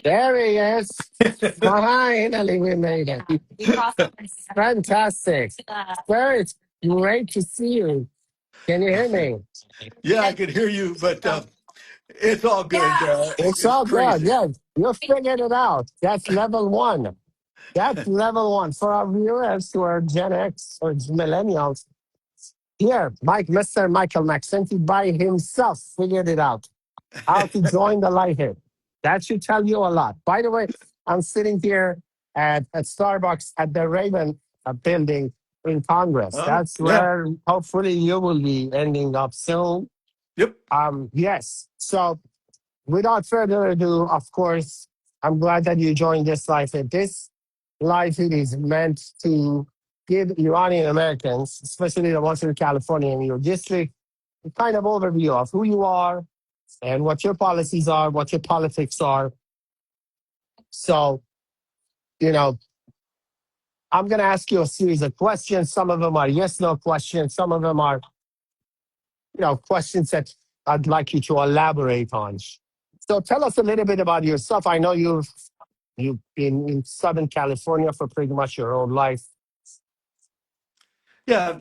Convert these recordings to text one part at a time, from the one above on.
There he is. Finally, we made it. Fantastic. Sir, it's great to see you. Can you hear me? Yeah, I could hear you, but it's all good. It's It's all good. crazy. Yeah, you figured it out. That's level one. That's level one. For our viewers who are Gen X or millennials, here, Mr. Michael Mcsenty by himself figured it out. How to join the light here. That should tell you a lot. By the way, I'm sitting here at Starbucks at the Raven building in Congress. Oh, That's yeah. where hopefully you will be ending up soon. Yep. Yes. So without further ado, of course, I'm glad that you joined this live. This live it is meant to give Iranian Americans, especially the ones in California and your district, a kind of overview of who you are and what your policies are, what your politics are. So, you know, I'm going to ask you a series of questions. Some of them are yes, no questions. Some of them are, questions that I'd like you to elaborate on. So tell us a little bit about yourself. I know you've been in Southern California for pretty much your whole life. Yeah,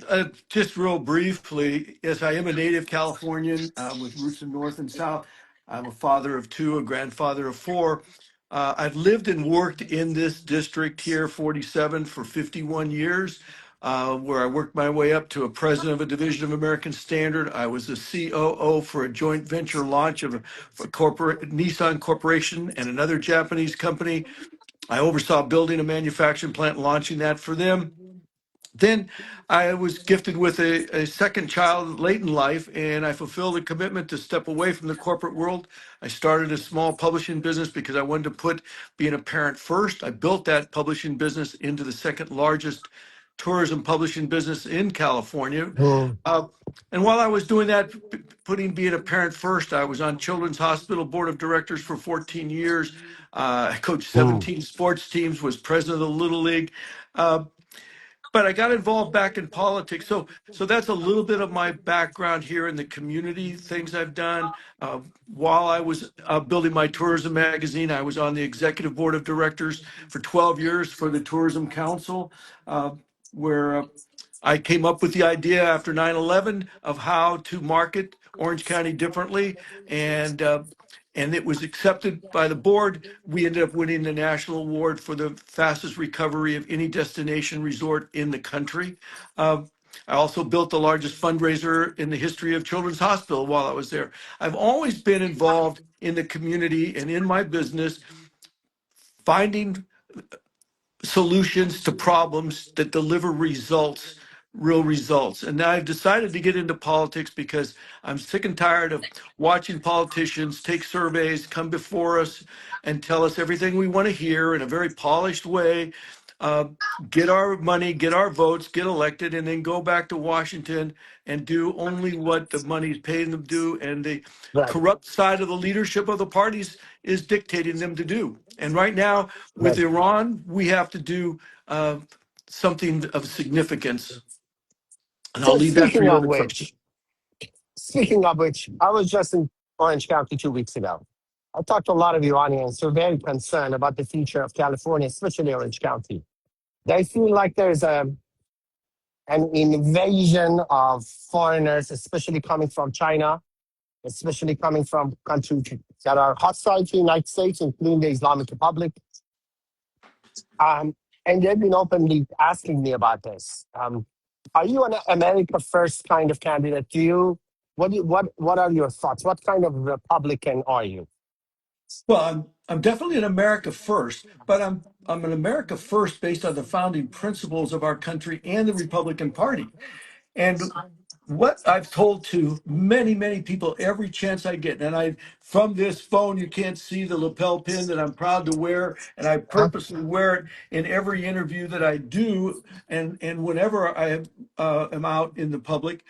just real briefly, yes, I am a native Californian with roots in North and South. I'm a father of two, a grandfather of four. I've lived and worked in this district here, 47, for 51 years, where I worked my way up to a president of a division of American Standard. I was the COO for a joint venture launch of a corporate Nissan Corporation and another Japanese company. I oversaw building a manufacturing plant, and launching that for them. Then I was gifted with a second child late in life, and I fulfilled a commitment to step away from the corporate world. I started a small publishing business because I wanted to put being a parent first. I built that publishing business into the second largest tourism publishing business in California. Mm, Uh, and while I was doing that, putting being a parent first, I was on Children's Hospital Board of Directors for 14 years. I coached mm, 17 sports teams, was president of the Little League. Uh, but I got involved back in politics. So that's a little bit of my background here in the community, things I've done. While I was building my tourism magazine, I was on the executive board of directors for 12 years for the Tourism Council, where I came up with the idea after 9/11 of how to market Orange County differently, and it was accepted by the board. We ended up winning the national award for the fastest recovery of any destination resort in the country. Uh, I also built the largest fundraiser in the history of Children's Hospital while I was there. I've always been involved in the community and in my business, finding solutions to problems that deliver results, real results. And now I've decided to get into politics because I'm sick and tired of watching politicians take surveys, come before us, and tell us everything we want to hear in a very polished way. Uh, get our money, get our votes, get elected, and then go back to Washington and do only what the money's paying them to do. And the right, corrupt side of the leadership of the parties is dictating them to do. And right now, with right. Iran, we have to do something of significance. And I'll So leave that for your insight. speaking of which, I was just in Orange County 2 weeks ago. I talked to a lot of Iranians who are very concerned about the future of California, especially Orange County. They feel like there's an invasion of foreigners, especially coming from China, especially coming from countries that are hostile to the United States, including the Islamic Republic. Um, and they've been openly asking me about this. Are you an America First kind of candidate? What are your thoughts? What kind of Republican are you? Well, I'm definitely an America first, but I'm an America first based on the founding principles of our country and the Republican Party. And what I've told to many, many people every chance I get, and I from this phone you can't see the lapel pin that I'm proud to wear, and I Huh? purposely wear it in every interview that I do, and whenever I am out in the public,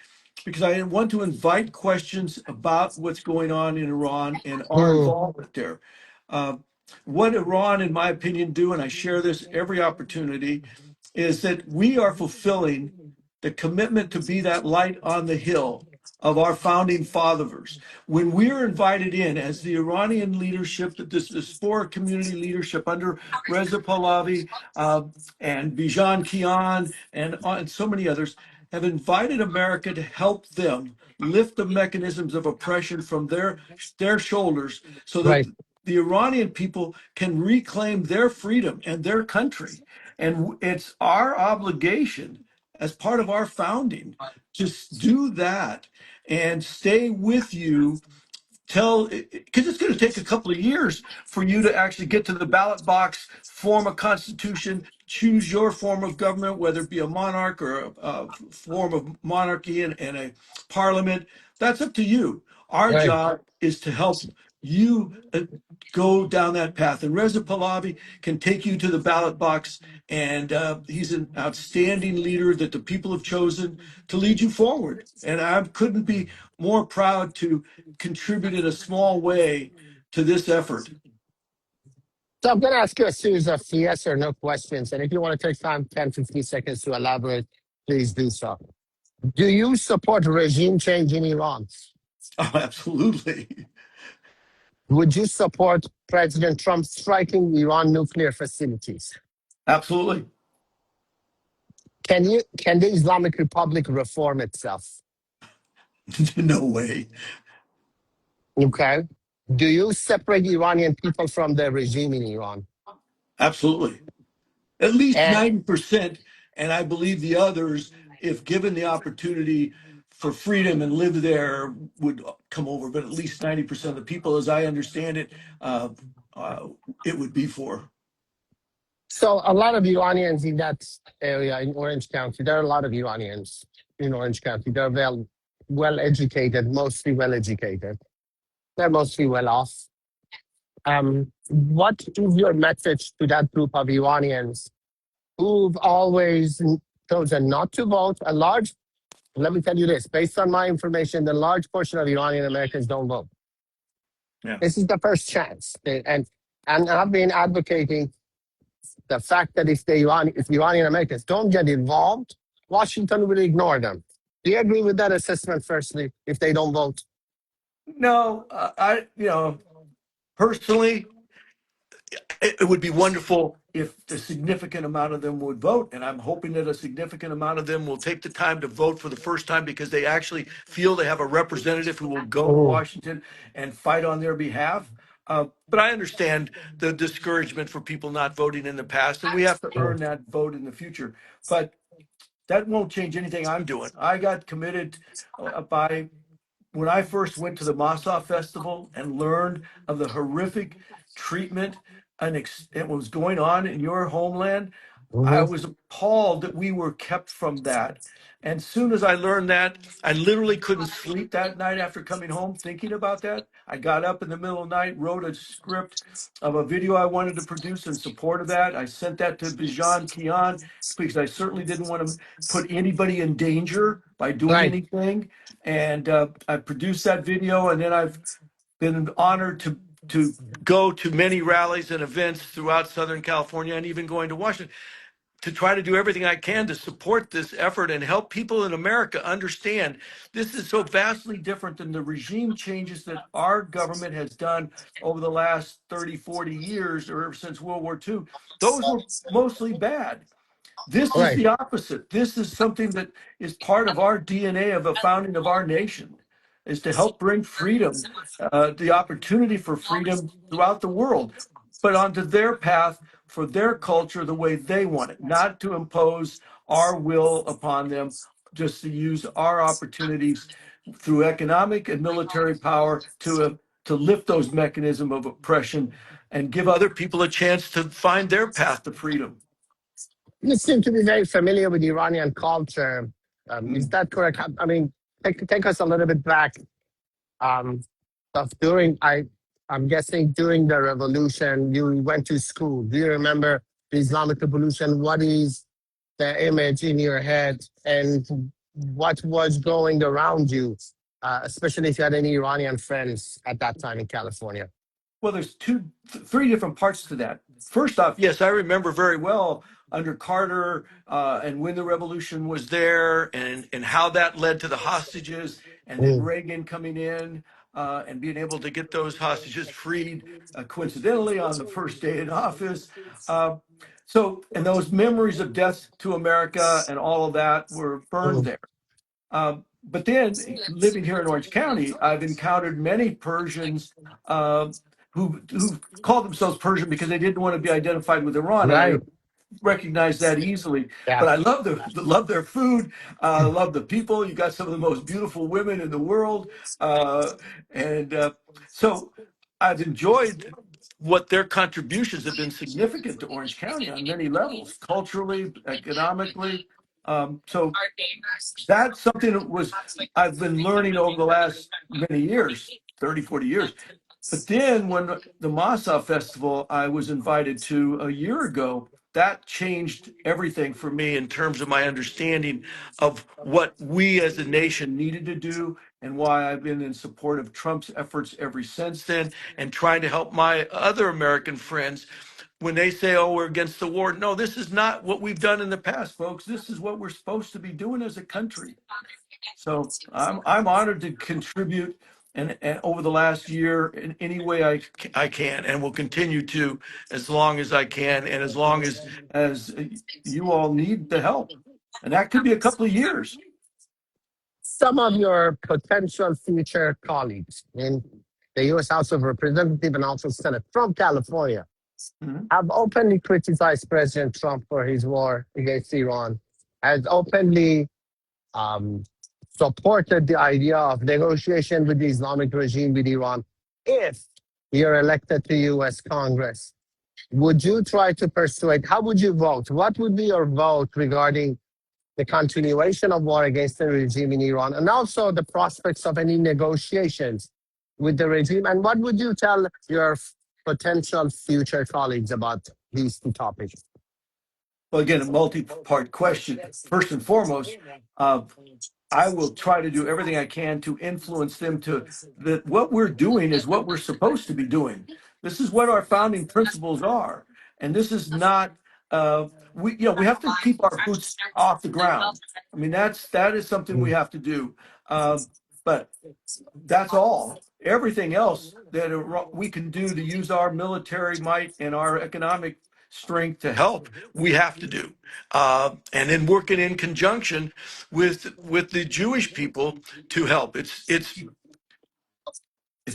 because I want to invite questions about what's going on in Iran and our Hmm. involvement there. Uh, what Iran, in my opinion, do, and I share this every opportunity, is that we are fulfilling the commitment to be that light on the hill of our founding fathers. When we were invited in as the Iranian leadership, this diaspora community leadership under Reza Pahlavi and Bijan Kian and so many others, have invited America to help them lift the mechanisms of oppression from their shoulders so that Right. the Iranian people can reclaim their freedom and their country. And it's our obligation as part of our founding to do that and stay with you because it's going to take a couple of years for you to actually get to the ballot box, form a constitution, choose your form of government, whether it be a monarch or a form of monarchy and a parliament. That's up to you. Our Right. job is to help you go down that path. And Reza Pahlavi can take you to the ballot box, and he's an outstanding leader that the people have chosen to lead you forward. And I couldn't be more proud to contribute in a small way to this effort. So I'm going to ask you a series of yes or no questions. And if you want to take time, 10, 15 seconds to elaborate, please do so. Do you support regime change in Iran? Oh, absolutely. Would you support President Trump striking Iran nuclear facilities? Absolutely. Can the Islamic Republic reform itself? No way. Okay. Do you separate Iranian people from the regime in Iran? Absolutely. At least And 90%. And I believe the others, if given the opportunity for freedom and live there, would come over. But at least 90% of the people, as I understand it, it would be for. so a lot of Iranians in that area in Orange County, there are a lot of Iranians in Orange County. They're well educated, mostly well educated. They're mostly well off. What is your message to that group of Iranians who've always chosen not to vote? Let me tell you this, based on my information, the large portion of Iranian Americans don't vote. Yeah. This is the first chance. And I've been advocating the fact that if Iranian Americans don't get involved, Washington will ignore them. Do you agree with that assessment, firstly, if they don't vote? No, personally, it would be wonderful if a significant amount of them would vote. And I'm hoping that a significant amount of them will take the time to vote for the first time because they actually feel they have a representative who will go to Oh, Washington and fight on their behalf. But I understand the discouragement for people not voting in the past, and we have to oh, earn that vote in the future. But that won't change anything I'm doing. I got committed by when I first went to the Mossaw Festival and learned of the horrific treatment and it was going on in your homeland, I mhm. was appalled that we were kept from that. And soon as I learned that, I literally couldn't sleep that night after coming home thinking about that. I got up in the middle of the night, wrote a script of a video I wanted to produce in support of that. I sent that to Bijan Kian because I certainly didn't want to put anybody in danger by doing Right. anything. And I produced that video, and then I've been honored to go to many rallies and events throughout Southern California and even going to Washington to try to do everything I can to support this effort and help people in America understand this is so vastly different than the regime changes that our government has done over the last 30, 40 years or ever since World War II. Those were mostly bad. This is Right. the opposite. This is something that is part of our DNA of the founding of our nation, is to help bring freedom, the opportunity for freedom throughout the world, but onto their path for their culture the way they want it, not to impose our will upon them, just to use our opportunities through economic and military power to lift those mechanisms of oppression and give other people a chance to find their path to freedom. You seem to be very familiar with Iranian culture. Is Mm. that correct? I mean, take us a little bit back. Of I'm guessing during the revolution, you went to school. Do you remember the Islamic revolution? What is the image in your head and what was going around you, especially if you had any Iranian friends at that time in California? Well, there's three different parts to that. First off, yes, I remember very well under Carter and when the revolution was there, and how that led to the hostages, and then Reagan coming in and being able to get those hostages freed, coincidentally on the first day in office. And those memories of death to America and all of that were burned there. But then living here in Orange County, I've encountered many Persians who called themselves Persian because they didn't want to be identified with Iran. And I Right. recognize that easily. Yeah. But I love their food. Love the people. You got some of the most beautiful women in the world. So I've enjoyed what their contributions have been significant to Orange County on many levels, culturally, economically. So that's something I've been learning over the last many years, 30, 40 years. But then when the Masa Festival I was invited to a year ago, that changed everything for me in terms of my understanding of what we as a nation needed to do, and why I've been in support of Trump's efforts ever since then, and trying to help my other American friends when they say, oh, we're against the war. No, this is not what we've done in the past, folks. This is what we're supposed to be doing as a country. So I'm honored to contribute and over the last year in any way I can, and will continue to as long as I can, and as long as you all need the help. And that could be a couple of years. Some of your potential future colleagues in the U.S. House of Representatives and also Senate from California have openly criticized President Trump for his war against Iran, has openly supported the idea of negotiation with the Islamic regime with Iran if you're elected to U.S. Congress. Would you try to persuade, how would you vote? What would be your vote regarding the continuation of war against the regime in Iran, and also the prospects of any negotiations with the regime? And what would you tell your potential future colleagues about these two topics? Well, again, a multi-part question. First and foremost, I will try to do everything I can to influence them to that what we're doing is what we're supposed to be doing. This is what our founding principles are, and this is not. We have to keep our boots off the ground. I mean, that is something we have to do. But that's all. Everything else that we can do to use our military might and our economic strength to help, we have to do, and then working in conjunction with the Jewish people to help. It's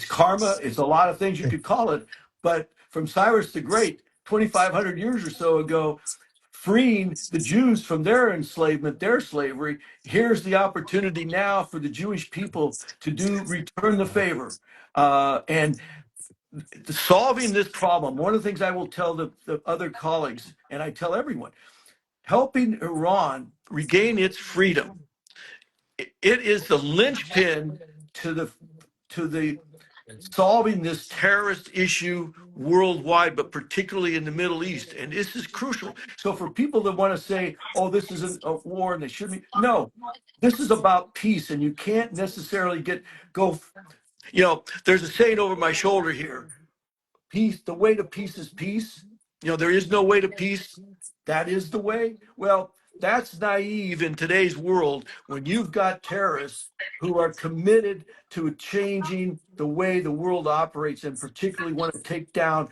karma. It's a lot of things you could call it, but from Cyrus the Great, 2,500 years or so ago, freeing the Jews from their enslavement, their slavery. Here's the opportunity now for the Jewish people to return the favor, and solving this problem. One of the things I will tell the other colleagues, and I tell everyone, helping Iran regain its freedom. It is the linchpin to the solving this terrorist issue worldwide, but particularly in the Middle East. And this is crucial. So for people that want to say, oh, this isn't a war and they shouldn't be, no, this is about peace, and you can't necessarily there's a saying over my shoulder here. Peace, the way to peace is peace. There is no way to peace. That is the way. Well, that's naive in today's world when you've got terrorists who are committed to changing the way the world operates, and particularly want to take down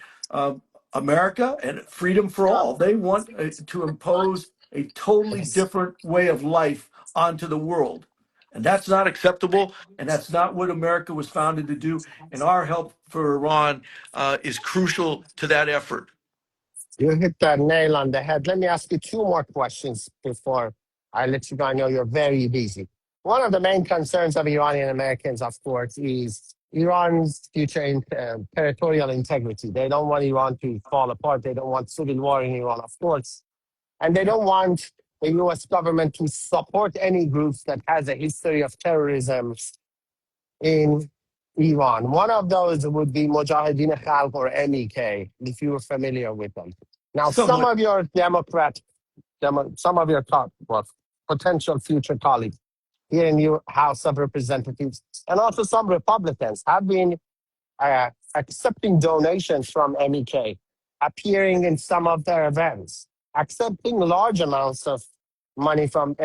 America and freedom for all. They want to impose a totally different way of life onto the world. And that's not acceptable, and that's not what America was founded to do. And our help for Iran is crucial to that effort. You hit the nail on the head. Let me ask you two more questions before I let you go. I know you're very busy. One of the main concerns of Iranian Americans, of course, is Iran's future territorial integrity. They don't want Iran to fall apart. They don't want civil war in Iran, of course. And they don't want the U.S. government to support any groups that has a history of terrorism in Iran. One of those would be Mujahideen Khalq, or MEK, if you were familiar with them. Now, some of your potential future colleagues here in your House of Representatives, and also some Republicans, have been accepting donations from MEK, appearing in some of their events. accepting large amounts of money from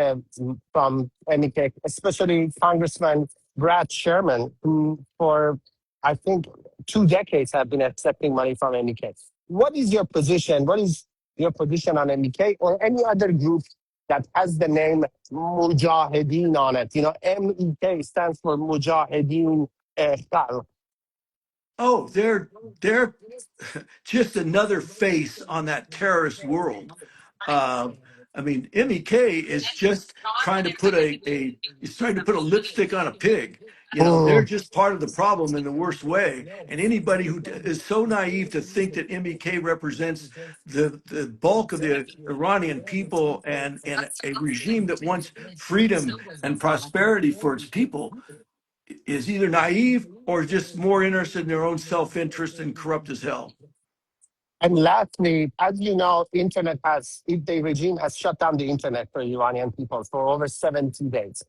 MEK, especially Congressman Brad Sherman, who for I think 2 decades have been accepting money from MEK. What is your position? What is your position on MEK or any other group that has the name Mujahideen on it? You know, MEK stands for Mujahideen Khalq. Oh, they're just another face on that terrorist world. Uh, I mean, MEK is just trying to put it's trying to put a lipstick on a pig. You know, they're Mm. just part of the problem in the worst way. And anybody who is so naive to think that MEK represents the bulk of the Iranian people and a regime that wants freedom and prosperity for its people is either naive or just more interested in their own self-interest and corrupt as hell. And lastly, as you know, the regime has shut down the internet for Iranian people for over 70 days.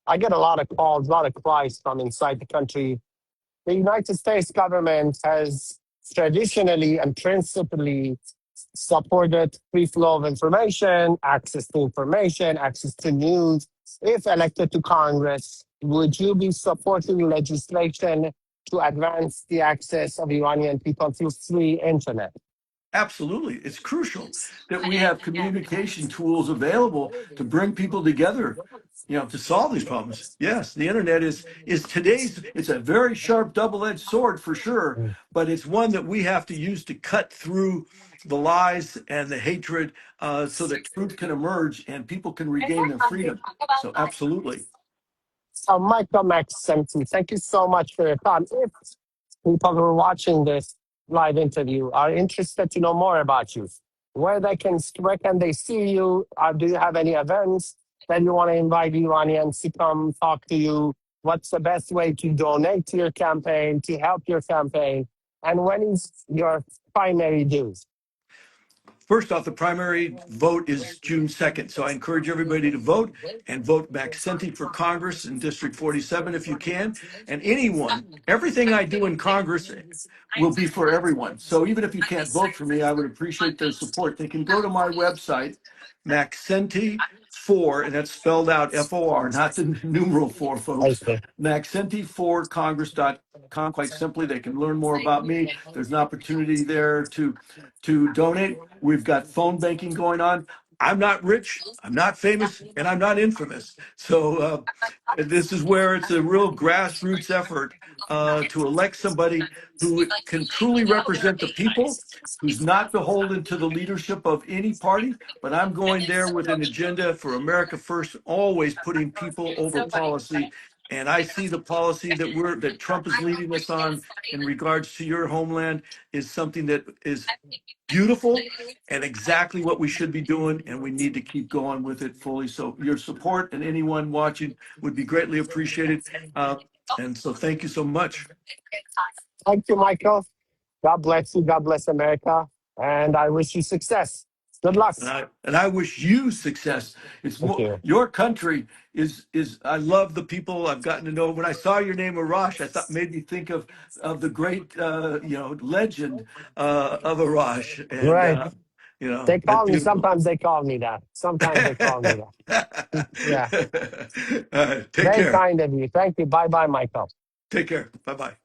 I get a lot of calls, a lot of cries from inside the country. The United States government has traditionally and principally supported free flow of information, access to news. If elected to Congress, would you be supporting legislation to advance the access of Iranian people through free internet? Absolutely. It's crucial that we have communication tools available to bring people together, you know, to solve these problems. Yes, the internet is today's, it's a very sharp double-edged sword for sure, but it's one that we have to use to cut through the lies and the hatred so that truth can emerge and people can regain their freedom. So absolutely. So, Michael Mcsenty, thank you so much for your time. If people who are watching this live interview are interested to know more about you, where can they see you? Do you have any events that you want to invite Iranians to come talk to you? What's the best way to donate to your campaign, to help your campaign? And when is your primary due? First off, the primary vote is June 2nd. So I encourage everybody to vote and vote Mcsenty for Congress in District 47 if you can. And anyone, everything I do in Congress will be for everyone. So even if you can't vote for me, I would appreciate their support. They can go to my website, Mcsenty 4, and that's spelled out FOR, not the numeral 4, folks. Okay. Mcsenty4congress.com. Quite simply, they can learn more about me. There's an opportunity there to donate. We've got phone banking going on. I'm not rich, I'm not famous, and I'm not infamous. So this is where it's a real grassroots effort to elect somebody who can truly represent the people, who's not beholden to the leadership of any party, but I'm going there with an agenda for America first, always putting people over policy. And I see the policy that Trump is leading us on in regards to your homeland is something that is beautiful and exactly what we should be doing, and we need to keep going with it fully. So your support and anyone watching would be greatly appreciated. And so thank you so much. Thank you, Michael. God bless you. God bless America. And I wish you success. Good luck. And I wish you success. It's Thank more, you. your country is I love the people I've gotten to know. When I saw your name, Arash, I thought made me think of the great legend of Arash. And Right. They that's call me, beautiful. sometimes they call me that. Sometimes they call me that. Yeah. All right, take Very care. kind of you. Thank you. Bye bye, Michael. Take care. Bye bye.